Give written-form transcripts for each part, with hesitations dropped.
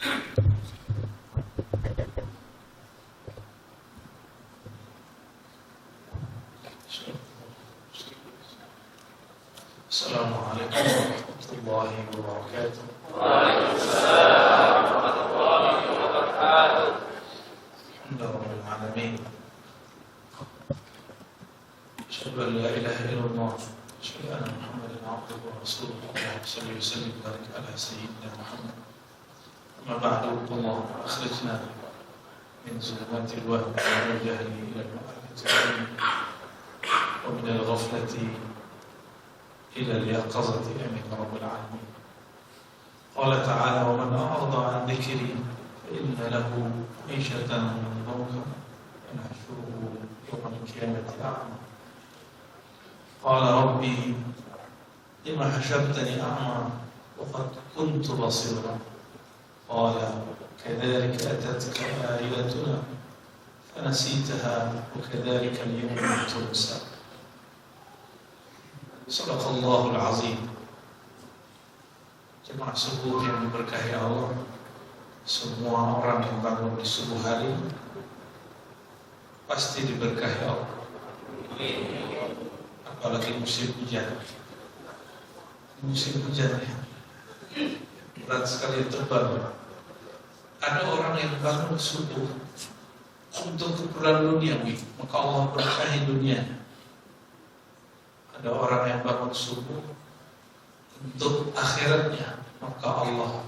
Assalamualaikum warahmatullahi wabarakatuh. Waalaikumsalam warahmatullahi wabarakatuh. Alhamdulillahirabbil alamin. Asyhadu an la ilaha illallah, asyhadu anna Muhammadan abduhu wa rasuluh. Allahumma shalli wa sallim wa barik ala sayyidina Muhammad. Amma ba'du, Allah akhrijna min zulumatil wahmi wal jahli ila al-ma'rifati wa min al-ghaflati إلى اليقظة آمين رب العالمين. قال تعالى: ومن أعرض عن ذكري فإن له معيشة ضنكا ونحشره يوم القيامة أعمى. قال: ربي لم حشرتني أعمى وقد كنت بصيرا. قال: كذلك أتتك آياتنا فنسيتها وكذلك اليوم تنسى. Sadaqallahul azim. Jemaah subuh yang diberkahi Allah, semua orang yang bangun di subuh hari pasti diberkahi Allah. Apalagi musim hujan. Musim hujan ya, berat sekali tebal. Ada orang yang bangun subuh untuk keperluan duniawi, maka Allah berkahi dunianya. Ada orang yang bangun subuh untuk akhiratnya, maka Allah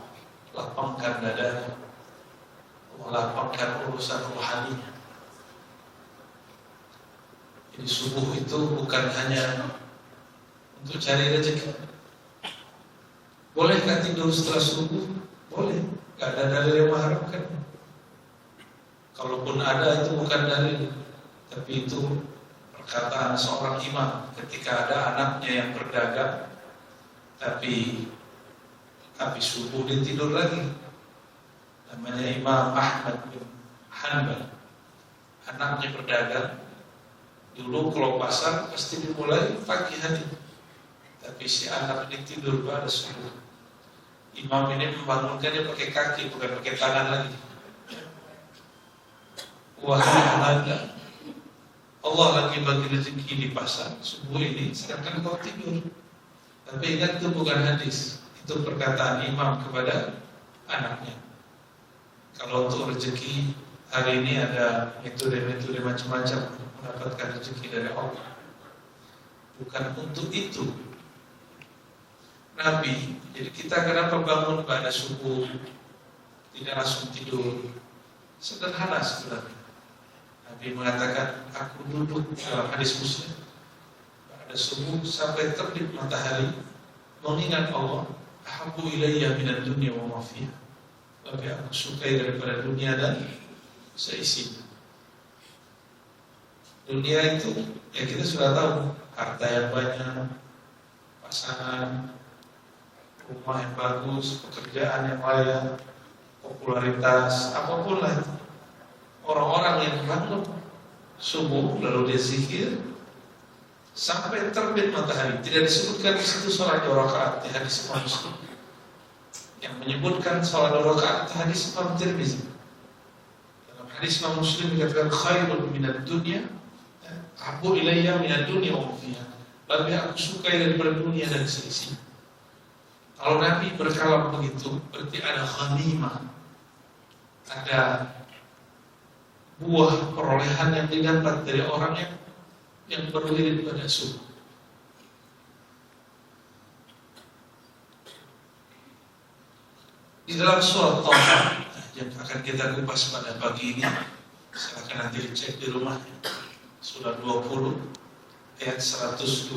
lapangkan dadanya, Allah lapangkan urusan rohaninya. Jadi subuh itu bukan hanya untuk cari rezeki. Bolehkah tidur setelah subuh? Boleh, gak ada dalil yang mengharamkan. Kalaupun ada, itu bukan dalil, tapi itu perkataan seorang imam ketika ada anaknya yang berdagang, tapi habis subuh dia tidur lagi. Namanya Imam Ahmad bin Hanbal. Anaknya berdagang. Dulu kalau pasar pasti dimulai pagi hari, tapi si anak ini tidur pada subuh. Imam ini membangunkannya pakai kaki, bukan pakai tangan lagi. Wahai anak, Allah lagi bagi rezeki di pasar subuh ini, sedangkan kau tidur. Tapi ingat, itu bukan hadis, itu perkataan imam kepada anaknya. Kalau untuk rezeki hari ini ada metode-metode macam-macam mendapatkan rezeki dari Allah. Bukan untuk itu Nabi. Jadi kita kenapa bangun pada subuh, tidak langsung tidur? Sederhana sebenarnya. Nabi mengatakan, aku duduk dalam hadis Muslim pada subuh sampai terbit matahari, mengingat Allah. Ahabbu ilayya minad dunya wa ma fiha. Lebih aku sukai daripada dunia dan seisinya. Dunia itu ya kita sudah tahu, harta yang banyak, pasangan, rumah yang bagus, pekerjaan yang layak, popularitas, apapun lah itu. Orang-orang yang bangun subuh lalu dia zikir sampai terbit matahari. Tidak disebutkan di situ sholat 2 rakaat di hadis Imam Muslim. Yang menyebutkan sholat 2 rakaat di hadis Imam Tirmizi. Dalam hadis Imam Muslim dikatakan khairun minad dunya, ahabbu ilayya minad dunya wa ma fiha. Lebih aku sukai daripada dunia dan seisinya. Kalau Nabi berkalam begitu, berarti ada ghanimah, ada buah perolehan yang didapat dari orang yang berwirid pada subuh. Di dalam surat Taha yang akan kita kupas pada pagi ini, silakan nanti dicek di rumahnya. Surah 20 ayat 124.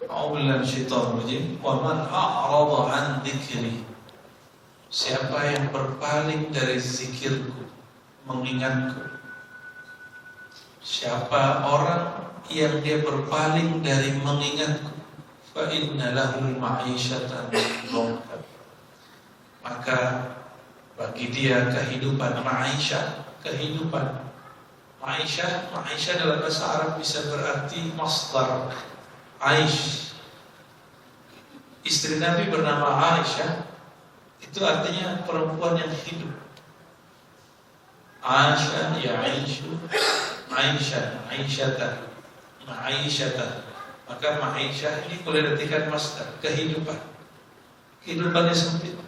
A'udzubillahi minasyaitonir rajim. Wa man a'rada 'an dzikri. Siapa yang berpaling dari zikirku, mengingatku. Siapa orang yang dia berpaling dari mengingatku, fa inna lahu ma'isyatan dhanka. Maka bagi dia kehidupan ma'isyah, kehidupan Ma'aisyah dalam bahasa Arab bisa berarti masdar, Aish. Istri Nabi bernama Aisyah, itu artinya perempuan yang hidup. Aisyah, ya Aisyu, Aisyatan. Maka Ma'aisyah ini boleh diartikan masdar, kehidupan. Kehidupannya sempit.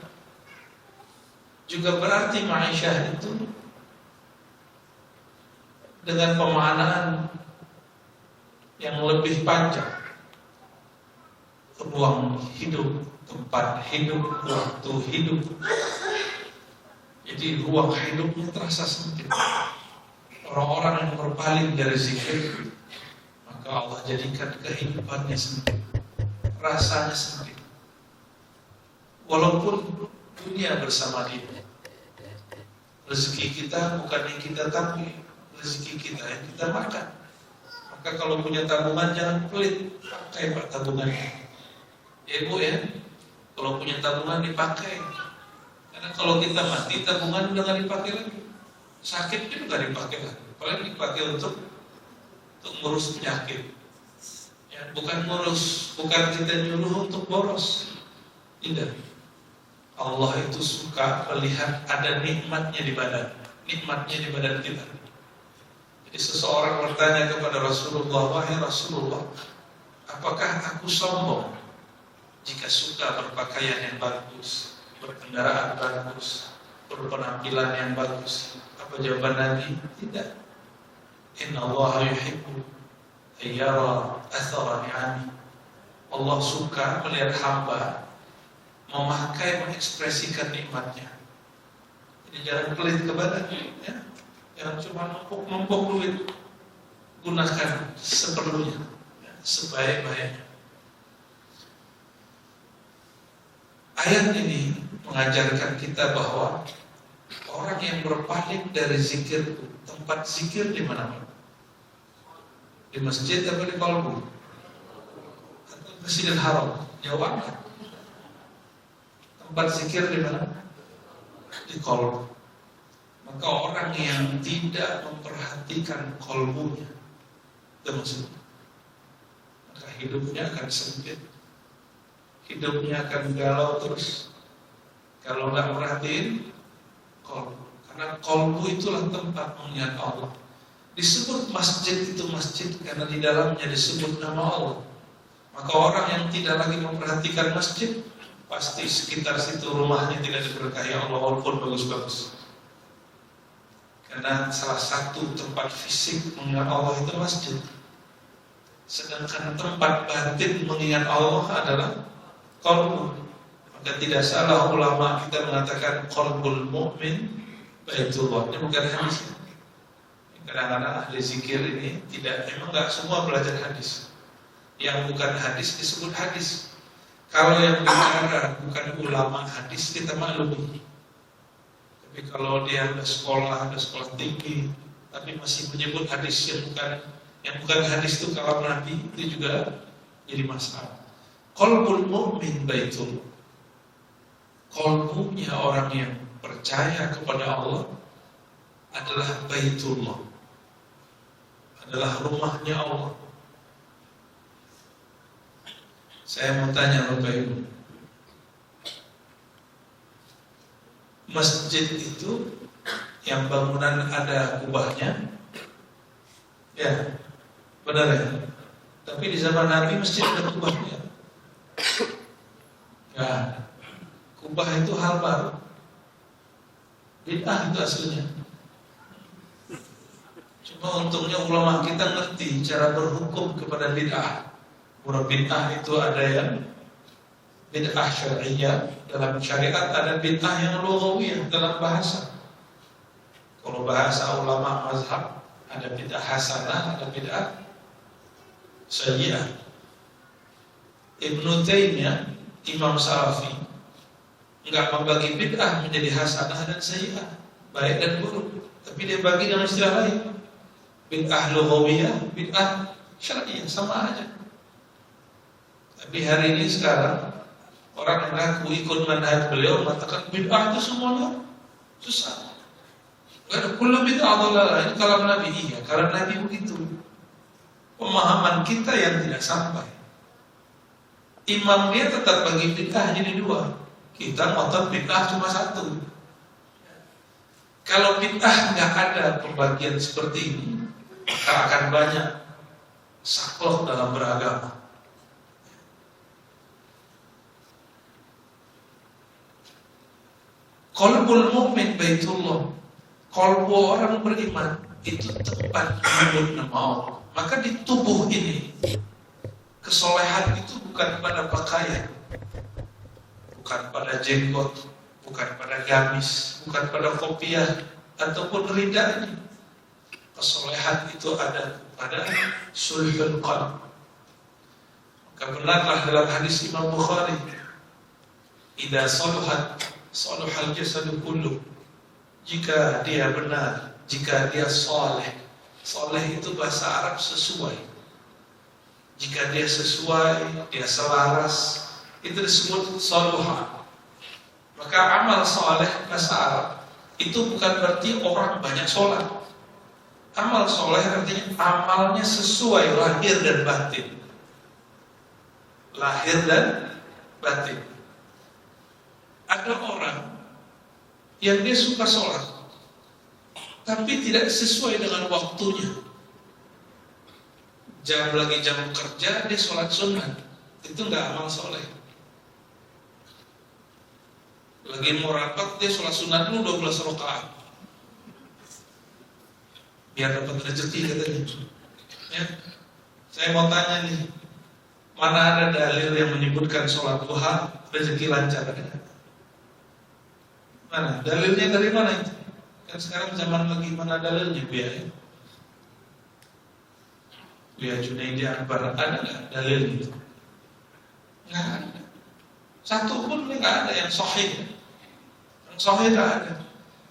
Juga berarti Ma'aisyah itu dengan pemaknaan yang lebih panjang. Ruang hidup, tempat hidup, waktu hidup. Jadi ruang hidupnya terasa sempit. Orang-orang yang berpaling dari zikir, maka Allah jadikan kehidupannya sempit, rasanya sempit. Walaupun dunia bersama dia, rezeki kita bukan yang kita tapi rezeki kita yang kita makan. Maka kalau punya tabungan jangan pelit, pakai pak tabungannya. Ya ibu ya, kalau punya tabungan dipakai. Karena kalau kita mati tabungan udah gak dipakai lagi. Sakit juga gak dipakai lagi. Paling dipakai untuk ngurus penyakit. Ya, bukan kita nyuruh untuk boros. Tidak. Allah itu suka melihat ada nikmatnya di badan kita. Jadi seseorang bertanya kepada Rasulullah, wahai Rasulullah, apakah aku sombong jika suka berpakaian yang bagus, berkendaraan bagus, berpenampilan yang bagus? Apa jawaban Nabi? Tidak. Inna Allah yuhibbu ayyara athara ni'ami. Allah suka melihat hamba mengekspresikan nikmatnya. Jadi jangan pelit ke badan, ya. Jangan cuma numpuk duit. Gunakan seperlunya, ya, sebaik-baiknya. Ayat ini mengajarkan kita bahwa orang yang berpaling dari zikir, tempat zikir di mana? Di masjid atau di kalbu? Atau Masjidil Haram? Jawabannya. Tempat zikir di mana? Di kalbu. Maka orang yang tidak memperhatikan kalbunya, itu maksudnya, maka hidupnya akan sempit. Hidupnya akan galau terus. Kalau nggak merhatiin kolbu, karena kolbu itulah tempat mengingat Allah. Disebut masjid itu masjid karena di dalamnya disebut nama Allah. Maka orang yang tidak lagi memperhatikan masjid, pasti sekitar situ rumahnya tidak diberkahi Allah walaupun bagus-bagus. Karena salah satu tempat fisik mengingat Allah itu masjid. Sedangkan tempat batin mengingat Allah adalah qalbu. Maka tidak salah ulama kita mengatakan qalbul mu'min baitullah. Ini bukan hadis. Kadang-kadang ahli zikir ini memang enggak semua belajar hadis. Yang bukan hadis disebut hadis. Kalau yang bicara bukan ulama hadis kita maklumi. Tapi kalau dia ada sekolah tinggi, tapi masih menyebut hadis yang bukan hadis itu kalau Nabi itu juga jadi masalah. Qalbul mu'min baitul. Qalbunya orang yang percaya kepada Allah adalah baitullah. Adalah rumahnya Allah. Saya mau tanya Bapak Ibu, masjid itu yang bangunan ada kubahnya, ya benar ya. Tapi di zaman Nabi masjid ada kubahnya. Ya, kubah itu hal baru. Bid'ah itu aslinya. Cuma untungnya ulama kita ngerti cara berhukum kepada bid'ah. Bahwa bid'ah itu ada yang bid'ah syar'iyyah dalam syariat, ada bid'ah yang lughawiyah dalam bahasa. Kalau bahasa ulama mazhab ada bid'ah hasanah, ada bid'ah sayyi'ah. Ibnu Taimiyah, Imam Salafi, enggak membagi bid'ah menjadi hasanah dan sayyi'ah, baik dan buruk, tapi dia bagi dengan istilah lain. Bid'ah lughawiyah, bid'ah syar'iyyah, sama aja. Tapi hari ini sekarang orang mengaku ikut manhaj beliau mengatakan bid'ah itu semuanya susah. Kullu bid'ah dhalalah. Ini kalam Nabi, iya, kalam Nabi begitu. Pemahaman kita yang tidak sampai. Imam dia tetap bagi bid'ah jadi dua. Kita ngotot bid'ah cuma satu. Kalau bid'ah nggak ada pembagian seperti ini, maka akan banyak saklek dalam beragama. Qalbul mu'min baitullah. Qalbu orang beriman itu tempat menyebut nama Allah. Maka di tubuh ini kesolehan itu bukan pada pakaian, bukan pada jenggot, bukan pada gamis, bukan pada kopiah ataupun rida ini. Kesolehan itu ada pada sulhul qalb. Maka benarlah dalam hadis Imam Bukhari, idza saluhat saluhal jasadu kullu. Jika dia benar, jika dia soleh. Soleh itu bahasa Arab sesuai. Jika dia sesuai, dia selaras, itu disebut saluha. Maka amal soleh bahasa Arab itu bukan berarti orang banyak sholat. Amal soleh artinya amalnya sesuai lahir dan batin. Lahir dan batin. Ada orang yang dia suka sholat, tapi tidak sesuai dengan waktunya. Jam kerja dia sholat sunat, itu nggak amal soleh. Lagi mau rapat dia sholat sunat dulu 12 rakaat, biar dapat rezeki katanya. Ya, saya mau tanya nih, mana ada dalil yang menyebutkan sholat duha rezeki lancar? Mana? Dalilnya dari mana itu? Kan sekarang zaman lagi mana dalilnya biaya? Biaya Junaidi Akbar ada nggak dalil itu? Nggak ada. Satu pun nggak ada yang sahih. Yang sahih nggak ada.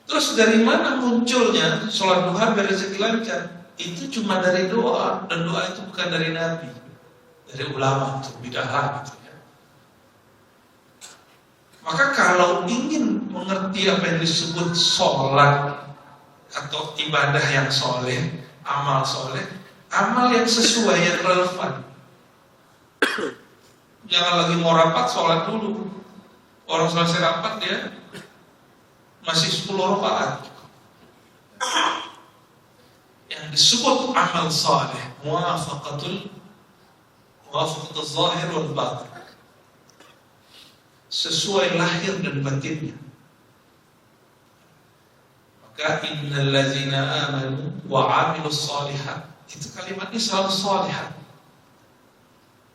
Terus dari mana munculnya sholat duha biar rezeki lancar? Itu cuma dari doa, dan doa itu bukan dari Nabi, dari ulama itu bid'ah gitu. Maka kalau ingin mengerti apa yang disebut sholat atau ibadah yang soleh, amal soleh, amal yang sesuai, yang relevan. Jangan lagi mau rapat, sholat dulu. Orang selesai rapat dia masih 10 rakaat. Yang disebut amal soleh, muwafaqatul zahir wal batin, sesuai lahir dan batinnya. Maka innal ladzina amanu wa 'amilus shalihat, itu kalimatnya selalu shalihat.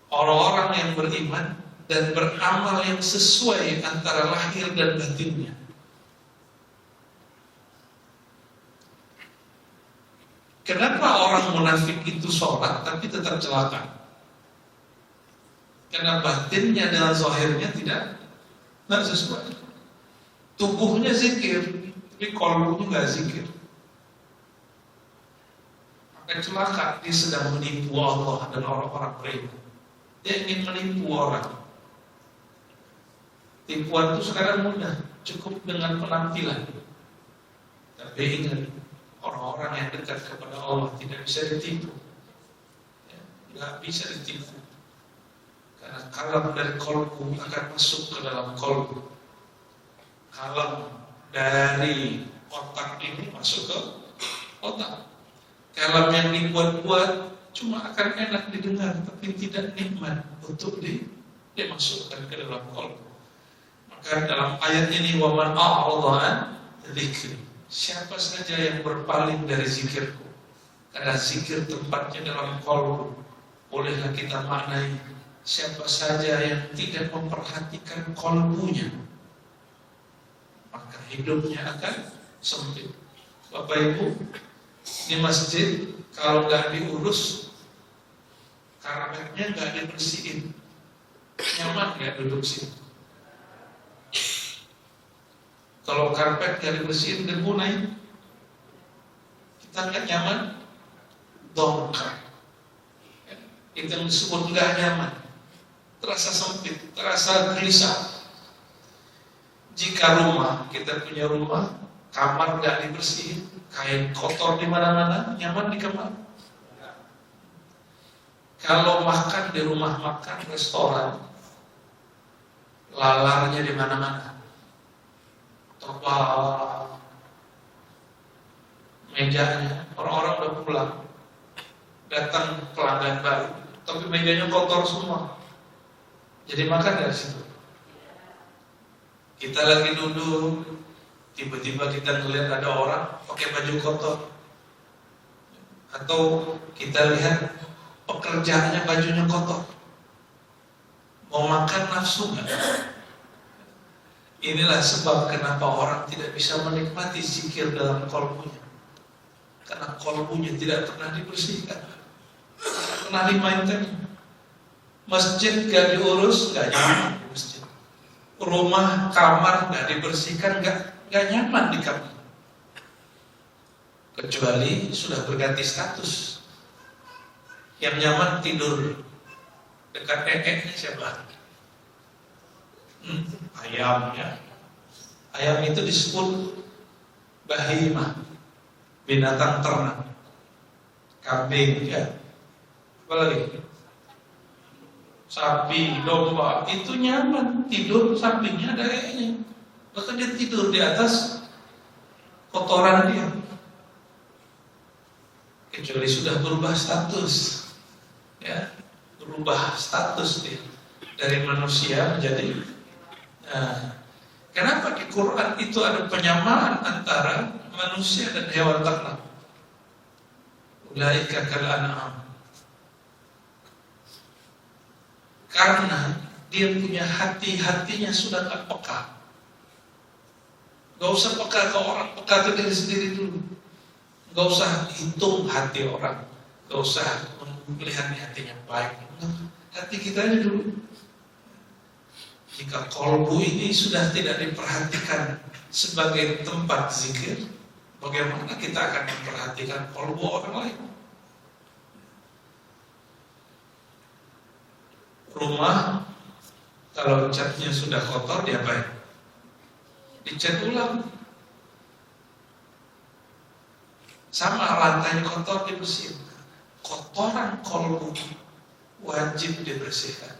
Orang-orang yang beriman dan beramal yang sesuai antara lahir dan batinnya. Kenapa orang munafik itu sholat tapi tetap celaka? Karena batinnya dengan zahirnya tidak sesuai. Tubuhnya zikir, tapi qalbunya nggak zikir. Maka celaka, dia sedang menipu Allah dan orang-orang beriman. Dia ingin menipu orang. Tipuan itu sekarang mudah, cukup dengan penampilan. Tapi ingat, orang-orang yang dekat kepada Allah tidak bisa ditipu. Nggak bisa ditipu. Karena kalam dari kolbu akan masuk ke dalam kolbu. Kalam dari otak ini masuk ke otak. Kalam yang dibuat-buat cuma akan enak didengar, tapi tidak nikmat untuk dimasukkan ke dalam kolbu. Maka dalam ayat ini, waman a'rada an dzikri, siapa saja yang berpaling dari zikirku, karena zikir tempatnya dalam kolbu. Bolehlah kita maknai, siapa saja yang tidak memperhatikan kolbunya, maka hidupnya akan sempit. Bapak Ibu, di masjid kalau nggak diurus, karpetnya nggak dibersihin, nyaman nggak duduk situ? Kalau karpet nggak dibersihin, debu naik, kita nggak nyaman, dongkrak. Itu yang disebut nggak nyaman. Terasa sempit, terasa gelisah. Jika rumah, kita punya rumah, kamar nggak dibersihin, kain kotor di mana-mana, nyaman di kamar. Kalau makan di rumah makan, restoran, lalarnya di mana-mana, tebal, mejanya, orang-orang udah pulang, datang pelanggan baru, tapi mejanya kotor semua. Jadi makan dari situ. Kita lagi duduk, tiba-tiba kita ngelihat ada orang pakai baju kotor, atau kita lihat pekerjaannya bajunya kotor. Mau makan nafsu nggak? Inilah sebab kenapa orang tidak bisa menikmati zikir dalam kolbunya. Karena kolbunya tidak pernah dibersihkan, tidak pernah dimainkan. Masjid gak diurus, gak nyaman di masjid. Rumah, kamar gak dibersihkan, gak nyaman di kamar. Kecuali sudah berganti status. Yang nyaman tidur dekat ekeknya siapa? Ayam ya. Ayam itu disebut bahimah, binatang ternak. Kambing ya. Apa lagi? Sapi, domba, itu nyaman tidur sampingnya ada ekeknya. Bahkan dia tidur di atas kotoran dia. Kecuali sudah berubah status, ya, berubah status dia dari manusia menjadi. Kenapa di Quran itu ada penyamaan antara manusia dan hewan ternak? Ulaika kal an'am. Karena dia punya hatinya sudah tak peka. Gak usah peka ke orang, peka ke diri sendiri dulu. Gak usah hitung hati orang, gak usah melihat hatinya baik. Hati kita ini dulu. Jika kolbu ini sudah tidak diperhatikan sebagai tempat zikir, bagaimana kita akan memperhatikan kolbu orang lain? Rumah, kalau catnya sudah kotor, diapain? Dicat ulang. Sama lantainya kotor, dibersihin. Kotoran kolbu wajib dibersihkan.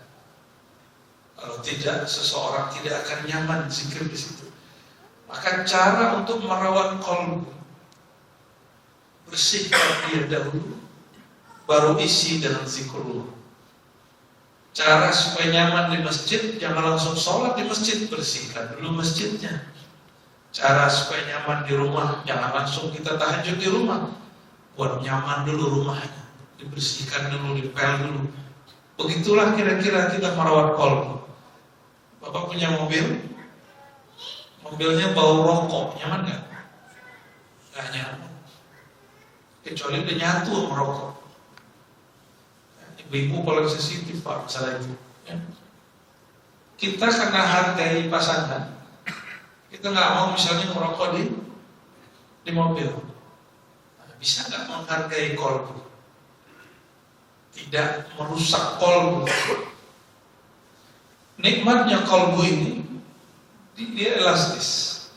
Kalau tidak, seseorang tidak akan nyaman zikir di situ. Maka cara untuk merawat kolbu, bersihkan dia dahulu, baru isi dengan zikrullah. Cara supaya nyaman di masjid, jangan langsung sholat di masjid, bersihkan dulu masjidnya. Cara supaya nyaman di rumah, jangan langsung kita tahajud di rumah, buat nyaman dulu rumahnya, dibersihkan dulu, dipel dulu. Begitulah kira-kira kita merawat kolbu. Bapak punya mobil, mobilnya bau rokok, nyaman gak? Gak nyaman, kecuali udah nyatu sama rokok. Ibu-ibu paling sensitif Pak masalah itu ya. Kita karena hargai pasangan, kita nggak mau misalnya merokok di mobil. Bisa nggak menghargai kolbu, tidak merusak kolbu. Nikmatnya kolbu ini, dia elastis.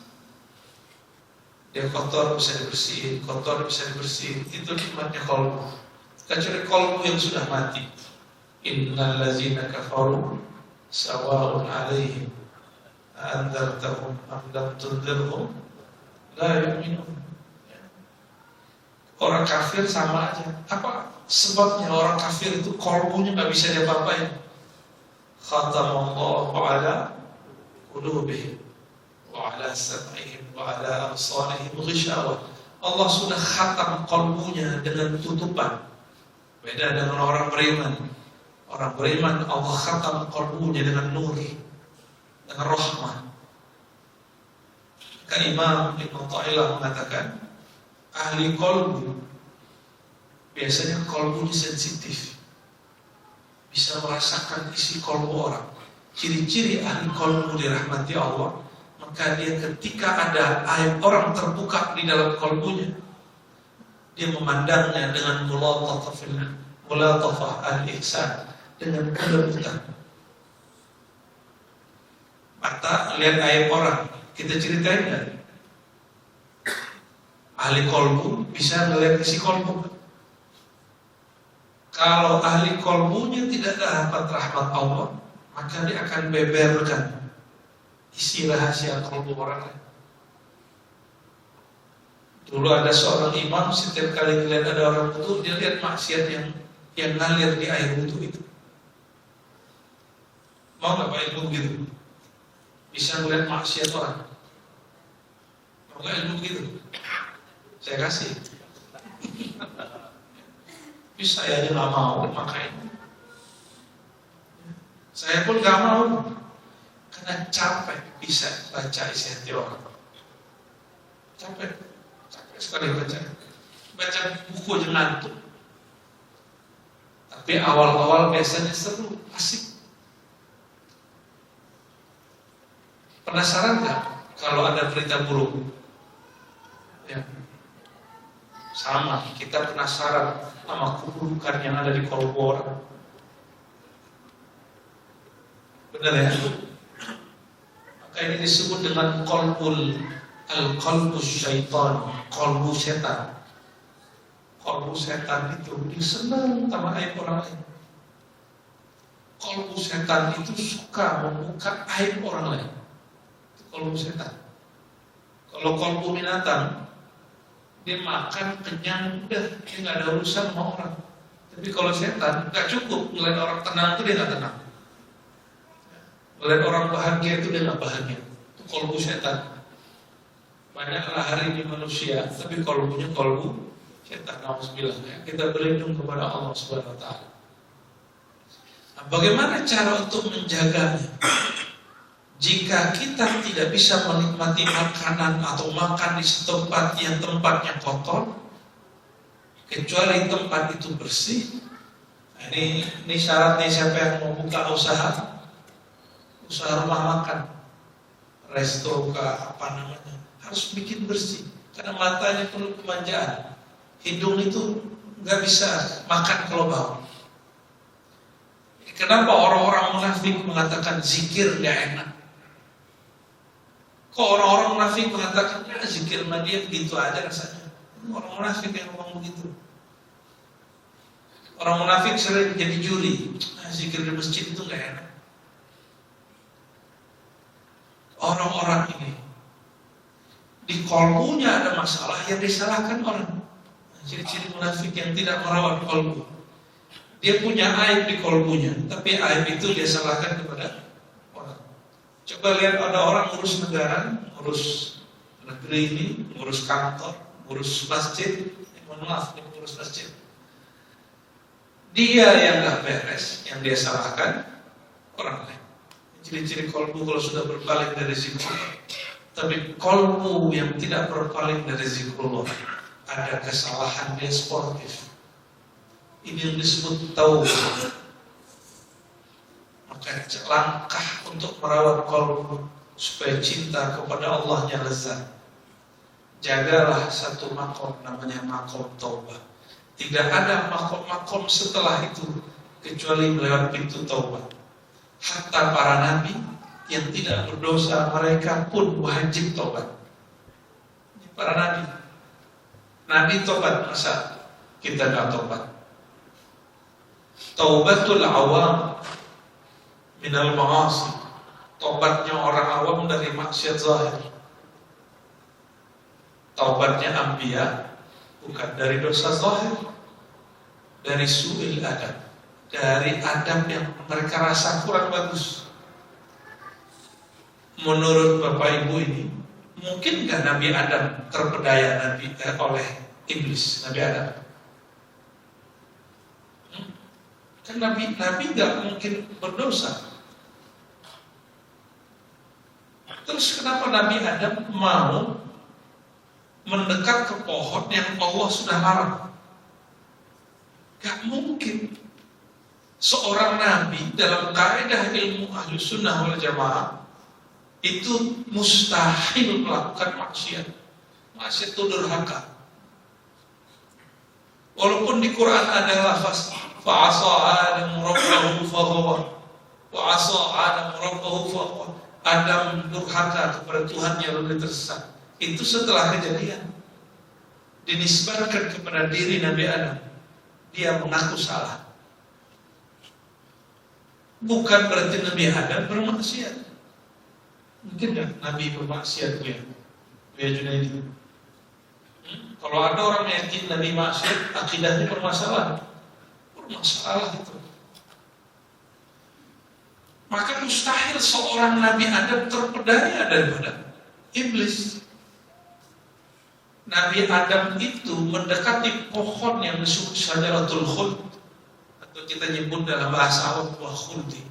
Dia kotor bisa dibersihin, kotor bisa dibersihin. Itu nikmatnya kolbu. Kecuali kolbu yang sudah mati. Innal ladzina kafaru sawa'un 'alaihim anzartahum am lam tunzirhum la yu'minun. Orang kafir sama aja. Apa sebabnya orang kafir itu kolbunya nggak bisa diapa-apain? Khatamallahu 'ala qulubihim wa 'ala sam'ihim wa 'ala absarihim ghishawah. Allah sudah khatam kolbunya dengan tutupan. Beda dengan orang beriman. Orang beriman Allah khatam qalbunya dengan nur, dengan rahmah. Maka Imam Ibn Ta'ilah mengatakan, ahli qalbu biasanya qalbunya sensitif, bisa merasakan isi qalbu orang. Ciri-ciri ahli qalbu dirahmati Allah, maka dia ketika ada aib orang terbuka di dalam qalbunya, dia memandangnya dengan mulatafah al-ihsan, dengan kelembutan. Mata lihat aib orang, kita ceritain kan? Ahli kolbu bisa melihat isi kolbu. Kalau ahli kolbunya tidak dapat rahmat Allah, maka dia akan beberkan isi rahasia kolbu orang lain. Dulu ada seorang imam, setiap kali melihat ada orang wudu, dia lihat maksiat yang ngalir di air wudu itu. Mau nggak Pak ilmu gitu? Bisa melihat maksiat orang. Mau nggak ilmu gitu? Saya kasih. Bisa saya aja nggak mau, makanya saya pun nggak mau karena capek bisa baca isi hati orang. Capek sekali baca buku aja ngantuk. Tapi awal-awal biasanya seru, asik. Penasaran nggak kalau ada berita buruk? Ya. Sama, kita penasaran sama keburukan yang ada di kolbu orang. Benar ya? Maka ini disebut dengan al-qalbu syaitan, kolbu setan. Kolbu setan itu dia senang sama aib orang lain. Kolbu setan itu suka membuka aib orang lain. Itu kolbu setan. Kalau kolbu binatang, dia makan kenyang, udah dia nggak ada urusan sama orang. Tapi kalau setan nggak cukup ngeliat orang tenang itu dia nggak tenang, ngeliat orang bahagia itu dia nggak bahagia. Itu kolbu setan. Banyaklah hari ini manusia, tapi kolbunya kolbu setan. Alhamdulillah, kita berlindung kepada Allah Subhanahu Wa Taala. Nah, bagaimana cara untuk menjaganya? Jika kita tidak bisa menikmati makanan atau makan di tempat yang tempatnya kotor, kecuali tempat itu bersih. Nah, ini syaratnya siapa yang mau buka usaha rumah makan, resto ke apa namanya, harus bikin bersih. Karena matanya perlu kemanjaan, hidung itu nggak bisa makan kalau bau. Kenapa orang-orang munafik mengatakan zikir nggak enak? Kok orang-orang munafik mengatakan ya zikir sama dia begitu aja rasanya? Orang munafik yang ngomong begitu. Orang munafik sering jadi juri. Zikir di masjid itu nggak enak. Orang-orang ini di kolbunya ada masalah yang disalahkan orang. Ciri-ciri munafik yang tidak merawat kolbu. Dia punya aib di kolbunya, tapi aib itu dia salahkan kepada orang. Coba lihat ada orang ngurus negara, ngurus negeri ini, ngurus kantor, ngurus masjid, ngurus masjid. Dia yang gak beres, yang dia salahkan orang lain. Ciri-ciri kolbu kalau sudah berpaling dari zikrullah. Tapi kolbu yang tidak berpaling dari zikrullah, ada kesalahan dia sportif. Ini yang disebut taubat. Maka langkah untuk merawat kolbu supaya cinta kepada Allahnya lezat. Jagalah satu makom namanya makom taubat. Tidak ada makom-makom setelah itu kecuali melewat pintu taubat. Hatta para nabi yang tidak berdosa, mereka pun wajib taubat. Para nabi taubat, masa kita tidak taubat? Taubatul awam minal ma'asi, taubatnya orang awam dari maksiat zahir. Taubatnya anbiya bukan dari dosa zahir, dari su'il adab, dari adab yang mereka rasa kurang bagus. Menurut Bapak Ibu ini, mungkin gak Nabi Adam terpedaya oleh iblis, Nabi Adam? Kan Nabi gak mungkin berdosa. Terus kenapa Nabi Adam mau mendekat ke pohon yang Allah sudah larang? Gak mungkin. Seorang Nabi dalam kaidah ilmu ahli sunnah wal jamaah itu mustahil melakukan maksiat. Maksiat itu durhaka. Walaupun di Quran ada lafaz fa'asa Adam rabbahu faghwa, fa'asa Adam rabbahu faghwa. Adam durhaka kepada Tuhannya lalu tersesat. Itu setelah kejadian. dinisbatkan kepada diri Nabi Adam, dia mengaku salah. Bukan berarti Nabi Adam bermaksiat. Mungkin nggak Nabi bermaksiat ya Junaidi? Kalau ada orang yakin Nabi maksiat, akidahnya bermasalah itu. Maka mustahil seorang Nabi Adam terpedaya daripada iblis. Nabi Adam itu mendekati pohon yang disebut syajaratul khuld, atau kita nyebut dalam bahasa Arab buah khuldi,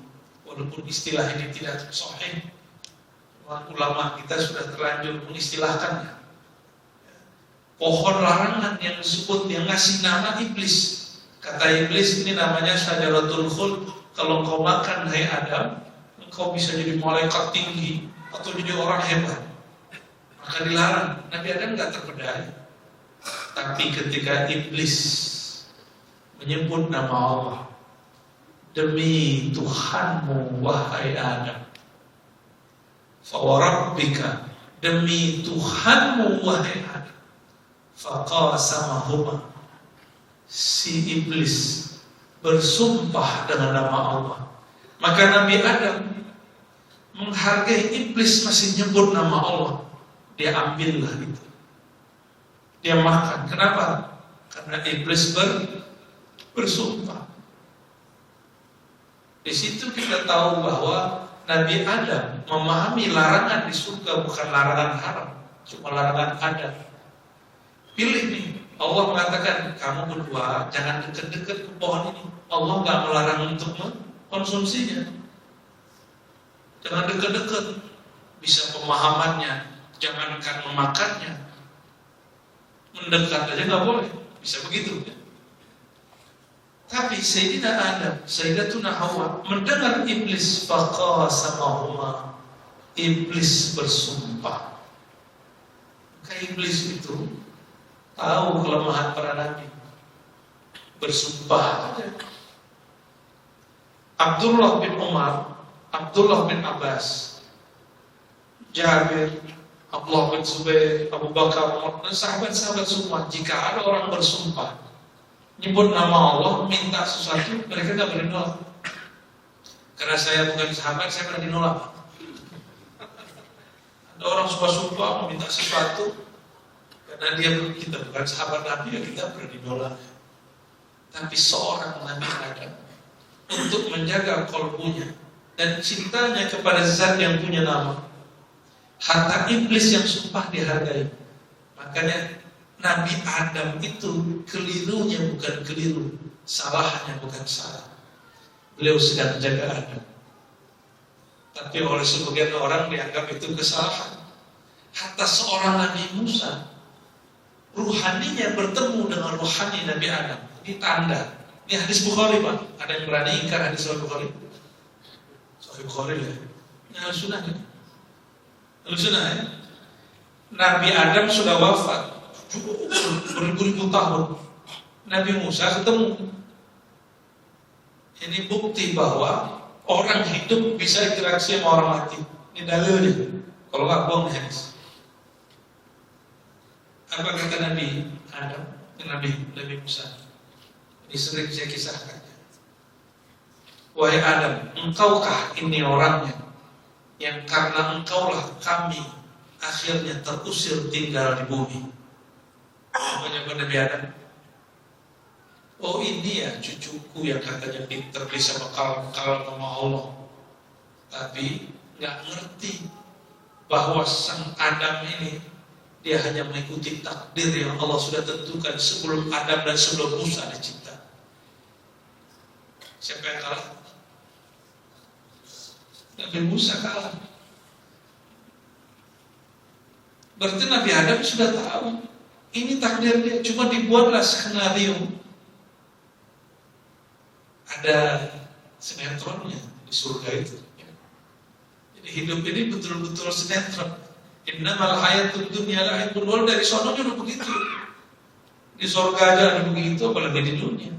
walaupun istilah ini tidak sahih. Ulama kita sudah terlanjur mengistilahkannya. Pohon larangan yang disebut, yang ngasih nama iblis. Kata iblis, ini namanya syajaratul khuld. Kalau engkau makan, hai Adam, engkau bisa jadi malaikat tinggi atau jadi orang hebat. Maka dilarang. Nabi Adam nggak terpedaya. Tapi ketika iblis menyebut nama Allah, demi Tuhanmu wahai Adam, fawarabbika, demi Tuhanmu wahai Adam, faqasamahuma, si iblis bersumpah dengan nama Allah. Maka Nabi Adam menghargai iblis masih nyebut nama Allah. Dia ambillah itu, dia makan. Kenapa? Karena iblis bersumpah. Di situ kita tahu bahwa Nabi Adam memahami larangan di surga bukan larangan haram, cuma larangan ada. Pilih nih, Allah mengatakan kamu berdua jangan dekat-dekat ke pohon ini. Allah nggak melarang untuk mengkonsumsinya. Jangan dekat-dekat. Bisa pemahamannya, jangankan memakannya, mendekat aja nggak boleh. Bisa begitu. Tapi Sayyidina Adam, Sayyidatuna Hawa mendengar iblis, faqasamahuma, iblis bersumpah. Maka iblis itu tahu kelemahan para nabi, bersumpah aja. Abdullah bin Umar, Abdullah bin Abbas, Jabir, Abdullah bin Zubair, Abu Bakar, Umar, dan sahabat-sahabat semua, jika ada orang bersumpah nyebut nama Allah, minta sesuatu, mereka gak boleh nolak. Karena saya bukan sahabat, saya berani nolak. Ada orang sumpah-sumpah meminta sesuatu, karena kita bukan sahabat Nabi, ya kita berani nolak. Tapi seorang Nabi Adam, untuk menjaga kolbunya dan cintanya kepada zat yang punya nama, harta iblis yang sumpah dihargai. Makanya Nabi Adam itu kelirunya bukan keliru, salahnya bukan salah. Beliau sedang jaga Adam. Tapi oleh sebagian orang dianggap itu kesalahan. Hatta seorang Nabi Musa, ruhaninya bertemu dengan ruhani Nabi Adam. Ini tanda. Ini hadis Bukhari, Pak. Ada yang berani ingkar hadis Bukhari? Sahih Bukhari ya. Ini al-sunnah ya. Al-sunnah ya. Nabi Adam sudah wafat beribu-ribu tahun. Nabi Musa ketemu. Ini bukti bahwa orang hidup bisa interaksi sama orang mati. Ini dalilnya. Kalau nggak bohong hadis. Apa kata Nabi Adam? Nabi Musa. Ini sering saya kisahkan. Wahai Adam, engkaukah ini orangnya yang karena engkaulah kami akhirnya terusir tinggal di bumi? Apa Nabi Adam? Oh ini ya cucuku yang katanya pinter bisa bekal nama Allah, tapi nggak ngerti bahwa sang Adam ini dia hanya mengikuti takdir yang Allah sudah tentukan sebelum Adam dan sebelum Musa dicipta. Siapa yang kalah? Nabi Musa kalah. Berarti Nabi Adam sudah tahu ini takdirnya, cuma dibuatlah skenario. Ada sinetronnya di surga itu. Jadi hidup ini betul-betul sinetron. Innamal hayatud dunya la'ibun wal, dari sononya udah begitu. Di surga aja ada begitu, apalagi di dunia.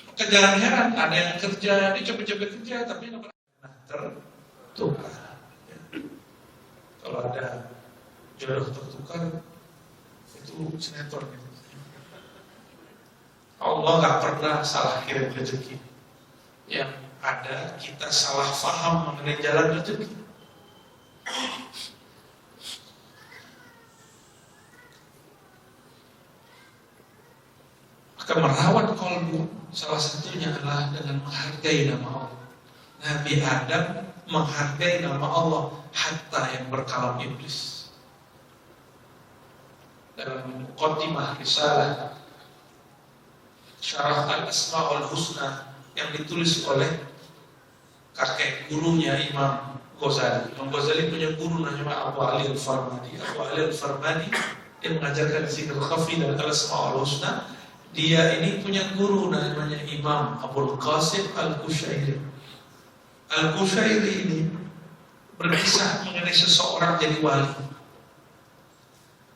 Maka jangan heran ada yang kerja, dia coba-coba kerja tapi nggak pernah tertukar. Kalau ada jodoh tertukar, itu sinetron gitu. Allah nggak pernah salah kirim rezeki. Yang ada kita salah faham mengenai jalan rezeki. Maka merawat kolbu salah satunya adalah dengan menghargai nama Allah. Nabi Adam menghargai nama Allah hatta yang berkalam iblis. Dalam Muqaddimah Risalah Syarah Al-Asma'ul Husna yang ditulis oleh kakek gurunya Imam Ghazali. Imam Ghazali punya guru namanya Abu Ali Al-Farmadi. Abu Ali Al-Farmadi yang mengajarkan zikr khafi dan Al-Asma'ul Husna. Dia ini punya guru namanya Imam Abul Qasim Al-Qushairi. Al-Qushairi ini berkisah mengenai seseorang jadi wali.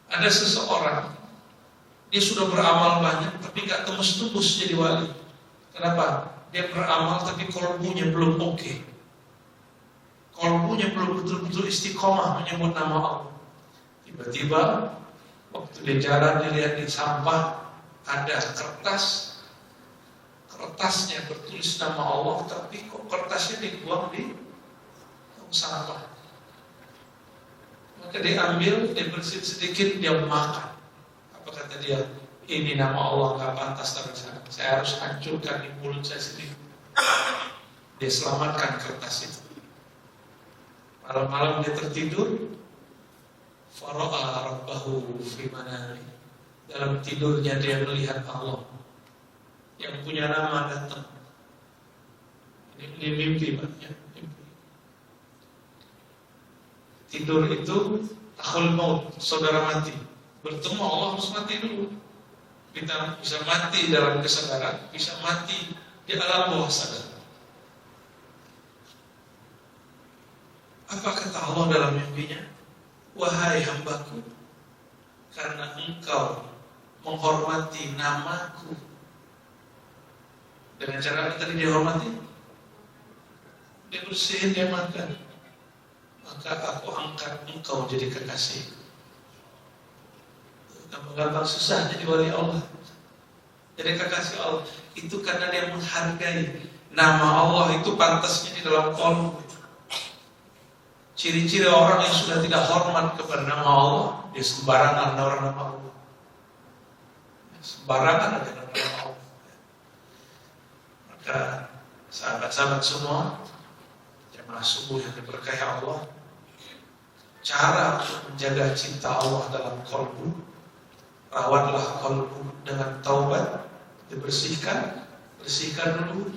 Ada seseorang, dia sudah beramal banyak tapi gak tembus-tembus jadi wali. Kenapa? Dia beramal tapi kolbunya belum oke. Kolbunya belum betul-betul istiqomah menyebut nama Allah. Tiba-tiba waktu dia jalan, dia lihat di sampah ada kertasnya bertulis nama Allah, tapi kok kertasnya dibuang di tong sampah. Maka dia ambil, dia bersihin sedikit, dia makan. Apa kata dia? Ini nama Allah gak pantas dari saya harus hancurkan di mulut saya sendiri. Dia selamatkan kertas itu. Malam-malam dia tertidur, fara'a rabbahu fi manami. Dalam tidurnya dia melihat Allah yang punya nama datang. Ini mimpi, Pak. Ya, mimpi. Tidur itu tahul maut, saudara mati. Bertemu Allah harus mati dulu. Kita bisa mati dalam kesadaran, bisa mati di alam bawah sadar. Apa kata Allah dalam mimpinya? Wahai hambaku, karena engkau menghormati namaku. Dengan cara apa tadi dia hormati? Dia bersihin, dia makan. Maka aku angkat engkau jadi kekasih. Gampang-gampang susah jadi wali Allah. Jadi kekasih Allah. Itu karena dia menghargai nama Allah itu pantasnya di dalam kolbu. Ciri-ciri orang yang sudah tidak hormat kepada nama Allah, dia sembarangan orang nama Allah. Sembarangan ada nama Allah. Maka sahabat-sahabat semua, jemaah subuh yang diberkahi Allah, cara untuk menjaga cinta Allah dalam kolbu, rawatlah kolbu dengan taubat, dibersihkan, bersihkan dulu,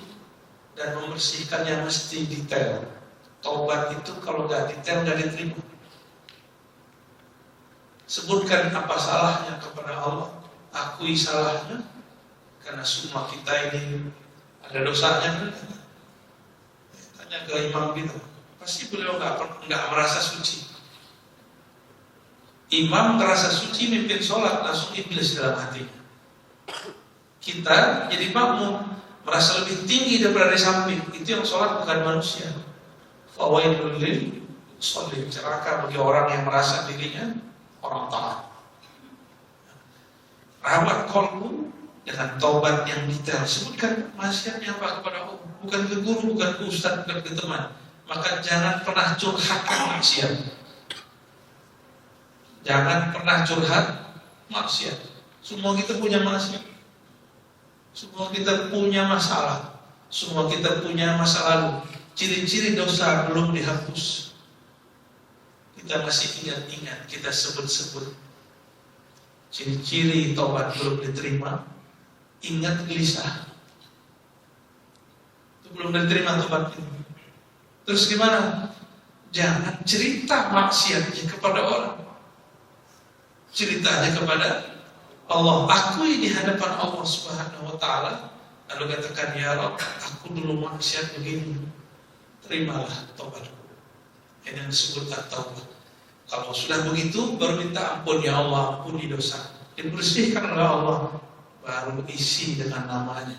dan membersihkannya mesti detail. Taubat itu kalau gak detail gak diterima. Sebutkan apa salahnya kepada Allah, akui salahnya, karena semua kita ini ada dosanya. Tanya ke imam gitu, pasti beliau gak merasa suci. Imam merasa suci mimpin sholat, langsung iblis dalam hatinya. Kita jadi makmum, merasa lebih tinggi daripada di samping. Itu yang sholat bukan manusia. Fawailul lil musallin, celaka bagi orang yang merasa dirinya orang taat. Rawat kolbu dengan taubat yang detail. Sebutkan maksiatnya apa kepada Allah, bukan ke guru, bukan ke ustaz, bukan ke teman. Maka jangan pernah curhatkan maksiat. Jangan pernah curhat maksiat. Semua kita punya maksiat. Semua kita punya masalah. Semua kita punya masa lalu. Ciri-ciri dosa belum dihapus. Kita masih ingat-ingat, kita sebut-sebut. Ciri-ciri taubat belum diterima. Ingat gelisah. Itu belum diterima taubat ini. Terus gimana? Jangan cerita maksiatnya kepada orang. Ceritanya kepada Allah. Akui di hadapan Allah Subhanahu wa ta'ala. Lalu katakan, ya Rabb, aku dulu maksiat begini. Terimalah taubatku. Ini yang disebut at-taubat. Kalau sudah begitu, baru minta ampun, ya Allah, ampuni dosa. Dibersihkan oleh Allah, baru isi dengan namanya.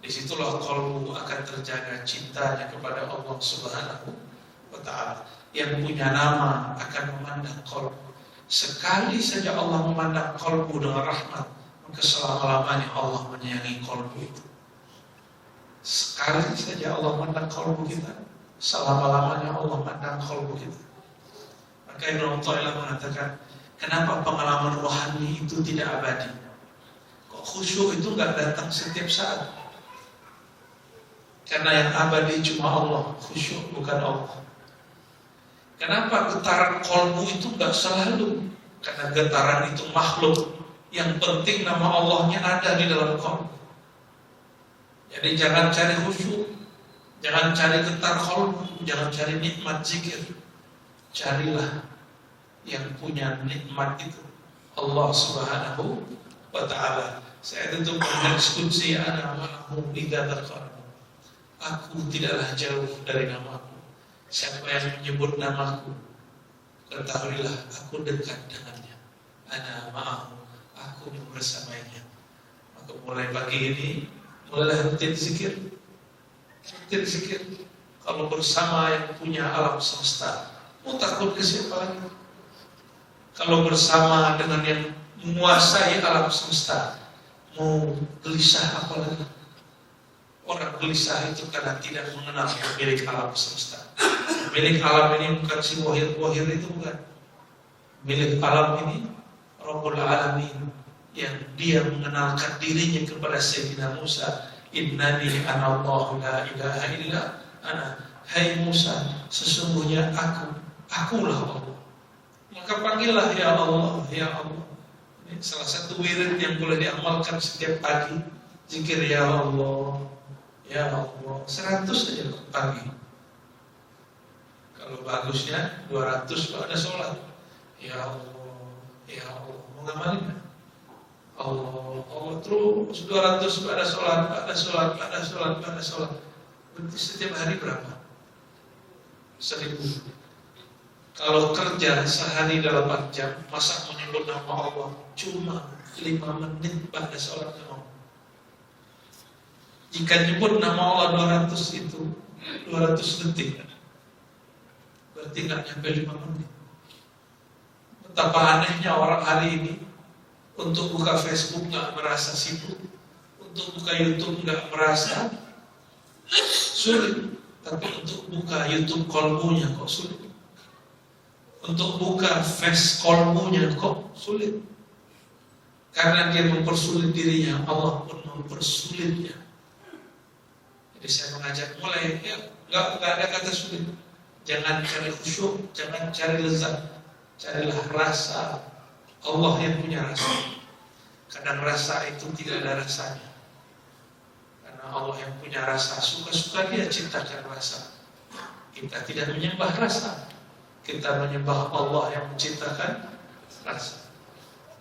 Disitulah qalbu akan terjaga cintanya kepada Allah Subhanahu wa ta'ala. Yang punya nama akan memandang qalbu. Sekali saja Allah memandang kalbu dengan rahmat, maka selama-lamanya Allah menyayangi kalbu itu. Sekali saja Allah memandang kalbu kita, selama-lamanya Allah memandang kalbu kita. Maka Ibnu Athaillah mengatakan, kenapa pengalaman rohani itu tidak abadi? Kok khusyuk itu nggak datang setiap saat? Karena yang abadi cuma Allah, khusyuk bukan Allah. Kenapa getaran kolbu itu nggak selalu? Karena getaran itu makhluk. Yang penting nama Allahnya ada di dalam kolbu. Jadi jangan cari khusyuk, jangan cari getar kolbu, jangan cari nikmat zikir. Carilah yang punya nikmat itu, Allah Subhanahu wa Ta'ala. Saya tutup dengan kunci ana ma'ahu idza dzakara. Aku tidaklah jauh dari namaku. Siapa yang menyebut namaku, ketahuilah aku dekat dengannya. Ana ma'ahu, aku bersamanya. Maka mulai pagi ini, mulailah rutin zikir. Rutin zikir. Kalau bersama yang punya alam semesta, mau takut ke siapa lagi? Kalau bersama dengan yang menguasai alam semesta, mau gelisah apa lagi? Orang gelisah itu karena tidak mengenal pemilik alam semesta. Pemilik alam ini bukan si wahir itu, bukan. Pemilik alam ini Rabbul Alamin, yang dia mengenalkan dirinya kepada Sayyidina Musa. Innani ana Allah la ilaha illa ana. Hai Musa, sesungguhnya akulah Allah. Maka panggillah ya Allah, ya Allah. Ini salah satu wirid yang boleh diamalkan setiap pagi. Zikir ya Allah, ya Allah, 100 saja pagi. Kalau bagusnya 200 pada sholat. Ya Allah, ya Allah. Mau ngamalin? Allah terus 200 pada sholat. Berarti setiap hari berapa? 1000. Kalau kerja sehari 8 jam, masa menyebut nama Allah cuma 5 menit pada sholat malam. Jika nyebut nama Allah 200 itu 200 detik, berarti nggak nyampe 5 menit. Betapa anehnya orang hari ini, untuk buka Facebook nggak merasa sibuk, untuk buka YouTube nggak merasa sulit, tapi untuk buka YouTube kolbunya kok sulit, untuk buka face kolbunya kok sulit. Karena dia mempersulit dirinya, Allah pun mempersulitnya. Jadi saya mengajak mulai, ya, nggak ada kata sulit. Jangan cari khusyuk, jangan cari lezat, carilah rasa. Allah yang punya rasa. Kadang rasa itu tidak ada rasanya. Karena Allah yang punya rasa, suka-suka dia ciptakan rasa. Kita tidak menyembah rasa, kita menyembah Allah yang menciptakan rasa.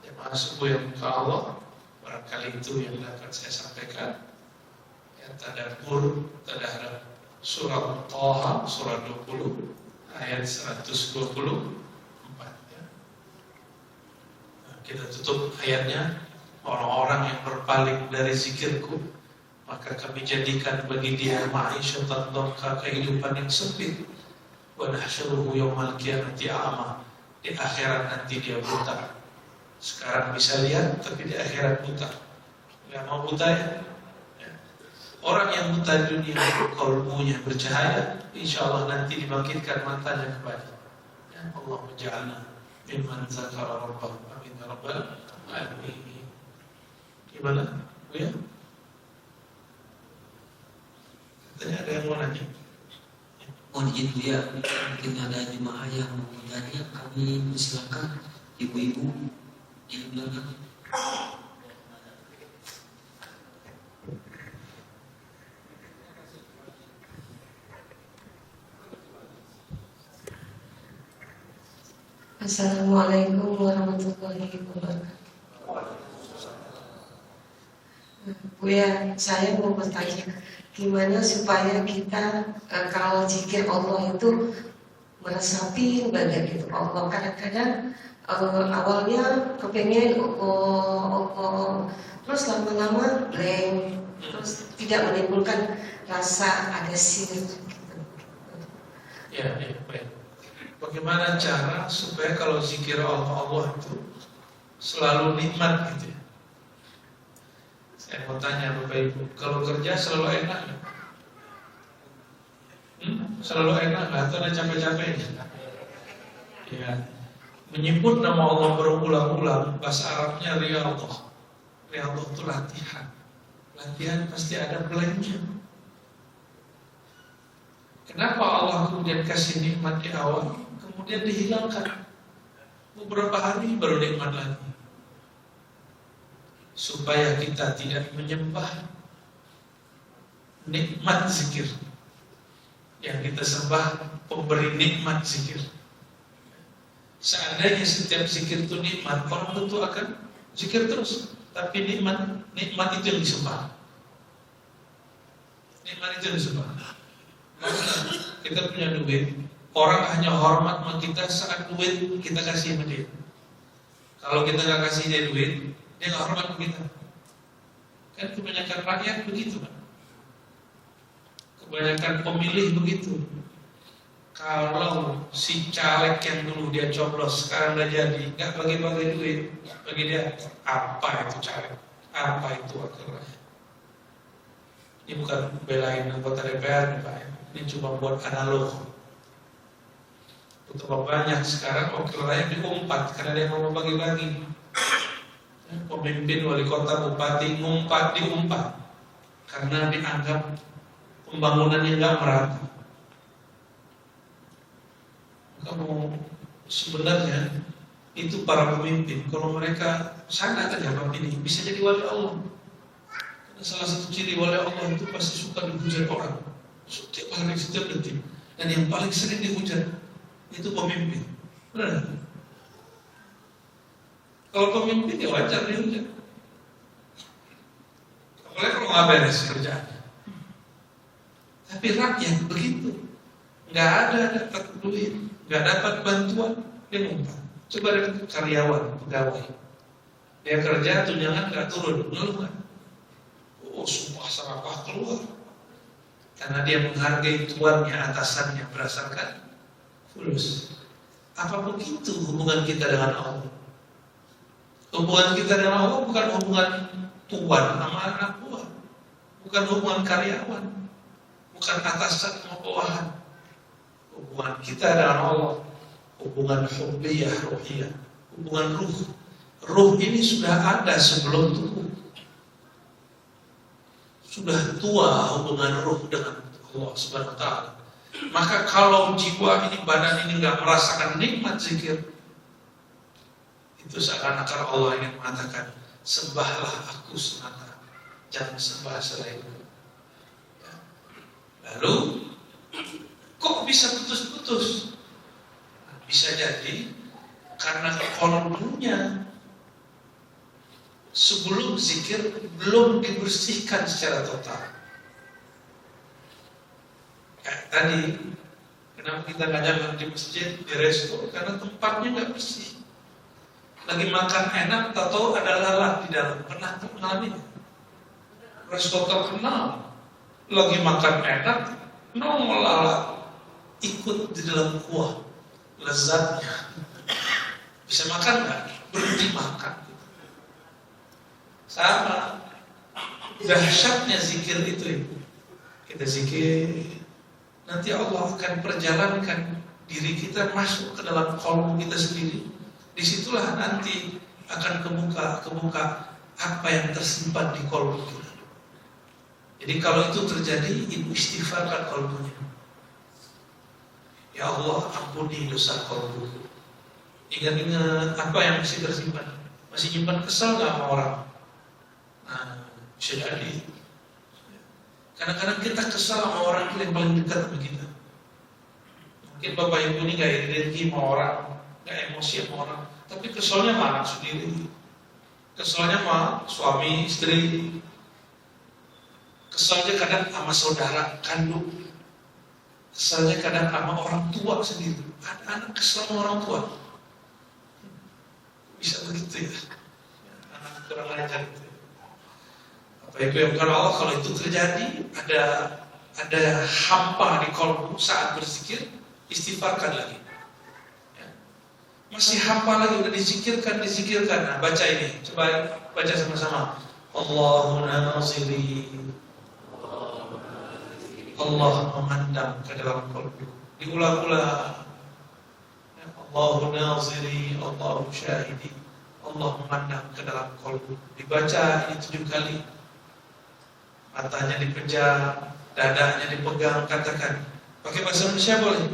Jemaah subuh yang ke Allah, barangkali itu yang dapat saya sampaikan. Tadabbur, tadarus surah Thaha, surah 20 ayat 124 ya. Nah, kita tutup ayatnya. Orang-orang yang berpaling dari zikirku, maka kami jadikan bagi dia ma'isyatan dhanka, kehidupan yang sempit. Wa nahsyuruhu yaumal qiyamati a'ma, di akhirat nanti dia buta. Sekarang bisa lihat, tapi di akhirat buta. Enggak mau buta ya? Orang yang buta di dunia, kalbunya bercahaya, insyaallah nanti dibangkitkan matanya kembali. Ya Allah menja'alna mimman zakara rabbahu. Amin ya rabbal alamin. Gimana? Bu ya? Katanya ada yang mau nanya. Mohon izin Bu ya, mungkin ada jemaah yang mau bertanya, kami silakan ibu-ibu di belakang. Assalamualaikum warahmatullahi wabarakatuh. Bu ya, saya mau bertanya, gimana supaya kita kalau zikir Allah itu meresapi banget gitu Allah. Kadang-kadang awalnya kepengen terus lama-lama blank, terus tidak menimbulkan rasa agresif gitu. Ya, baik. bagaimana cara supaya kalau zikir Allah itu selalu nikmat gitu ya. Saya mau tanya Bapak Ibu, kalau kerja selalu enak nggak? Selalu enak nggak? Atau ada capek-capeknya? Ya, menyebut nama Allah berulang-ulang, bahasa Arabnya riyadhah. Riyadhah itu latihan. Latihan pasti ada blanknya. Kenapa Allah kemudian kasih nikmat di awal, kemudian dihilangkan beberapa hari baru nikmat lagi? Supaya kita tidak menyembah nikmat zikir. Yang kita sembah pemberi nikmat zikir. Seandainya setiap zikir itu nikmat, orang tentu akan zikir terus. Tapi nikmat itu yang disembah. Nikmat itu yang disembah. Kita punya duit, orang hanya hormat sama kita saat duit kita kasih sama dia. Kalau kita nggak kasih dia duit, dia nggak hormat sama kita. Kan kebanyakan rakyat begitu kan. Kebanyakan pemilih begitu. Kalau si caleg yang dulu dia coblos sekarang udah jadi, nggak bagi-bagi duit, bagi dia apa itu caleg, apa itu wakil rakyat. Ini bukan belain anggota DPR nih Pak, ini cuma buat analog. Betapa banyak sekarang wakil rakyat diumpat karena dia mau bagi-bagi. Pemimpin, wali kota, bupati diumpat karena dianggap pembangunannya nggak merata. Kamu sebenarnya itu para pemimpin, kalau mereka sadar jawab ini bisa jadi wali Allah. Karena salah satu ciri wali Allah itu pasti suka dihujat orang setiap hari, setiap detik. Dan yang paling sering dihujat itu pemimpin. Benar? Kalau pemimpin ya wajar dihujat. Apalagi kalau nggak beres kerjaannya. Tapi rakyat begitu, nggak ada dapat duit, nggak dapat bantuan, dia ngumpet. Coba dengan karyawan, pegawai, dia kerja tunjangan nggak turun, ngeluh kan? Oh, sumpah serapah keluar, karena dia menghargai tuannya, atasannya berdasarkan fulus. Apa begitu hubungan kita dengan Allah? Hubungan kita dengan Allah bukan hubungan tuan sama anak buah, bukan hubungan karyawan, bukan atasan sama bawahan. Hubungan kita dengan Allah, hubungan hubbiyah, ruhiyah, hubungan ruh. Ruh ini sudah ada sebelum tubuh. Sudah tua hubungan ruh dengan Allah Subhanahu wa ta'ala. Maka kalau jiwa ini, badan ini nggak merasakan nikmat zikir, itu seakan-akan Allah ingin mengatakan, sembahlah aku semata, jangan sembah selainku. Lalu kok bisa putus-putus? Bisa jadi karena kolbunya sebelum zikir belum dibersihkan secara total. Kayak tadi, kenapa kita nggak jalan di masjid, di resto? Karena tempatnya nggak bersih. Lagi makan enak, tahu ada lalat di dalam. Pernah mengalami? Resto terkenal, lagi makan enak, nongol lalat ikut di dalam kuah, lezatnya. Bisa makan nggak? Berhenti makan. Sama dahsyatnya zikir itu. Kita zikir, nanti Allah akan perjalankan diri kita masuk ke dalam kolbu kita sendiri. Disitulah nanti akan kebuka apa yang tersimpan di kolbu kita. Jadi kalau itu terjadi, ibu istighfarkan kolbunya. Ya Allah, ampuni dosa kolbu. Ingat-ingat apa yang masih tersimpan. Masih nyimpan kesal gak sama orang? Nah, bisa jadi. Kadang-kadang kita kesal sama orang yang paling dekat sama kita. Mungkin Bapak Ibu ini gak energi sama orang, gak emosi sama orang, tapi kesalnya sama anak sendiri, kesalnya sama suami, istri, kesalnya kadang sama saudara kandung, kesalnya kadang sama orang tua sendiri. Ada anak kesal sama orang tua, bisa begitu ya? Anak kurang ajar itu. Apa itu yang bukan Allah? Kalau itu terjadi, ada hampa di kolbu saat berzikir, istighfarkan lagi. masih hafal lagi, udah dizikirkan. Nah, baca ini, coba baca sama-sama. Allahumma naziri, Allah memandang ke dalam kalbu. Diulang-ulang. Allahu naziri, Allahu syahidi. Allah memandang ke dalam kalbu. Dibaca ini 7 kali. Matanya dipejam, dadanya dipegang, katakan. Pakai bahasa Indonesia boleh.